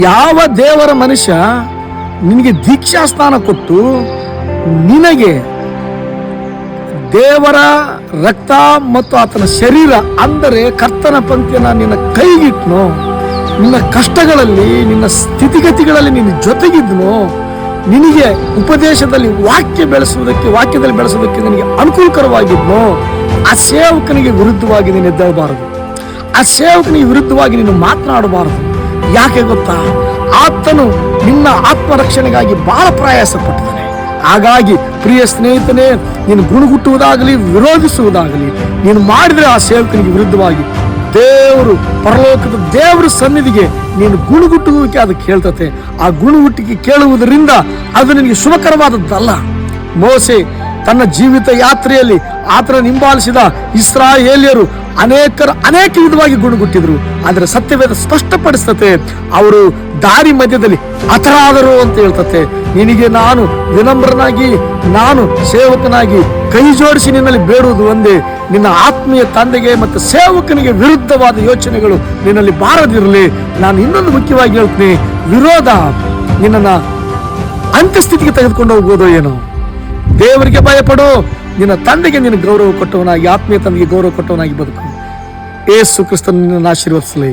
ಯಾವ ದೇವರ ಮನುಷ್ಯ ನಿನಗೆ ದೀಕ್ಷಾಸ್ನಾನ ಕೊಟ್ಟು ನಿನಗೆ ದೇವರ ರಕ್ತ ಮತ್ತು ಆತನ ಶರೀರ ಅಂದರೆ ಕರ್ತನ ಪಂಕ್ತಿಯನ್ನ ನಿನ್ನ ಕೈಗಿಟ್ನೋ, ನಿನ್ನ ಕಷ್ಟಗಳಲ್ಲಿ ನಿನ್ನ ಸ್ಥಿತಿಗತಿಗಳಲ್ಲಿ ನಿನ್ನ ಜೊತೆಗಿದ್ನೋ, ನಿನಗೆ ಉಪದೇಶದಲ್ಲಿ ವಾಕ್ಯದಲ್ಲಿ ಬೆಳೆಸುವುದಕ್ಕೆ ನಿನಗೆ ಅನುಕೂಲಕರವಾಗಿದ್ನೋ, ಆ ಸೇವಕನಿಗೆ ವಿರುದ್ಧವಾಗಿ ನೀನು ಎದ್ದೇಳಬಾರದು. ಆ ಸೇವಕನಿಗೆ ವಿರುದ್ಧವಾಗಿ ನೀನು ಮಾತನಾಡಬಾರದು. ಯಾಕೆ ಗೊತ್ತಾ? ಆತನು ನಿನ್ನ ಆತ್ಮರಕ್ಷಣೆಗಾಗಿ ಬಹಳ ಪ್ರಯಾಸ ಪಟ್ಟಿದ್ದಾನೆ. ಹಾಗಾಗಿ ಪ್ರಿಯ ಸ್ನೇಹಿತನೇ, ನೀನು ಗುಣಗುಟ್ಟುವುದಾಗಲಿ ವಿರೋಧಿಸುವುದಾಗಲಿ ನೀನು ಮಾಡಿದರೆ ಆ ಸೇವಕನಿಗೆ ವಿರುದ್ಧವಾಗಿ ದೇವರು, ಪರಲೋಕದ ದೇವರ ಸನ್ನಿಧಿಗೆ ನೀನು ಗುಣಗುಟ್ಟುವಿಕೆ ಅದಕ್ಕೆ ಹೇಳ್ತತೆ. ಆ ಗುಣಗುಟ್ಟಿಗೆ ಕೇಳುವುದರಿಂದ ಅದು ನಿನಗೆ ಶುಭಕರವಾದದ್ದಲ್ಲ. ಮೋಸೆ ತನ್ನ ಜೀವಿತ ಯಾತ್ರೆಯಲ್ಲಿ ಆತನ ಹಿಂಬಾಲಿಸಿದ ಇಸ್ರಾಯೇಲ್ಯರು ಅನೇಕ ವಿಧವಾಗಿ ಗುಣಗುಟ್ಟಿದ್ರು. ಆದರೆ ಸತ್ಯವೇದ ಸ್ಪಷ್ಟಪಡಿಸ್ತತೆ, ಅವರು ದಾರಿ ಮಧ್ಯದಲ್ಲಿ ಹತರಾದರು ಅಂತ ಹೇಳ್ತತೆ. ನಿನಗೆ ನಾನು ವಿನಮ್ರನಾಗಿ, ನಾನು ಸೇವಕನಾಗಿ ಕೈ ಜೋಡಿಸಿ ನಿನ್ನಲ್ಲಿ ಬೇಡುವುದು ಒಂದೇ, ನಿನ್ನ ಆತ್ಮೀಯ ತಂದೆಗೆ ಮತ್ತು ಸೇವಕನಿಗೆ ವಿರುದ್ಧವಾದ ಯೋಚನೆಗಳು ನಿನ್ನಲ್ಲಿ ಬಾರದಿರಲಿ. ನಾನು ಇನ್ನೊಂದು ಮುಖ್ಯವಾಗಿ ಹೇಳ್ತೀನಿ, ವಿರೋಧ ನಿನ್ನನ್ನು ಅಂತ್ಯಸ್ಥಿತಿಗೆ ತೆಗೆದುಕೊಂಡು ಹೋಗ್ಬೋದೋ ಏನೋ. ದೇವರಿಗೆ ಭಯಪಡು, ನಿನ್ನ ತಂದೆಗೆ ನಿನ್ನ ಗೌರವ ಕೊಟ್ಟವನಾಗಿ, ಆತ್ಮೀಯ ತಂದೆಗೆ ಗೌರವ ಕೊಟ್ಟವನಾಗಿ ಬದುಕು. ಯೇಸು ಕ್ರಿಸ್ತನು ನಿನ್ನನ್ನು ಆಶೀರ್ವದಿಸಲಿ.